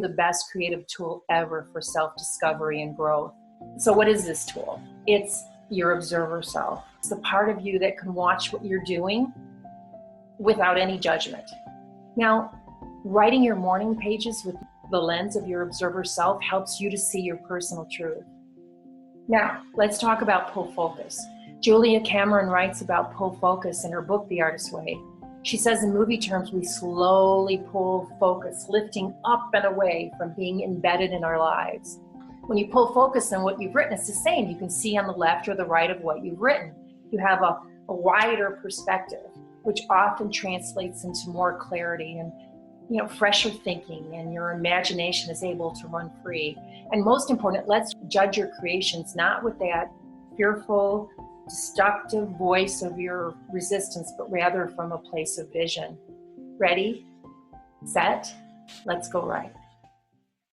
the best creative tool ever for self-discovery and growth. So what is this tool? It's your observer self. It's the part of you that can watch what you're doing without any judgment. Now, writing your morning pages with the lens of your observer self helps you to see your personal truth. Now, let's talk about pull focus. Julia Cameron writes about pull focus in her book, The Artist's Way. She says in movie terms, we slowly pull focus, lifting up and away from being embedded in our lives. When you pull focus on what you've written, it's the same. You can see on the left or the right of what you've written. You have a wider perspective, which often translates into more clarity and fresher thinking, and your imagination is able to run free. And most important, let's judge your creations not with that fearful, destructive voice of your resistance, but rather from a place of vision. Ready, set, let's go write.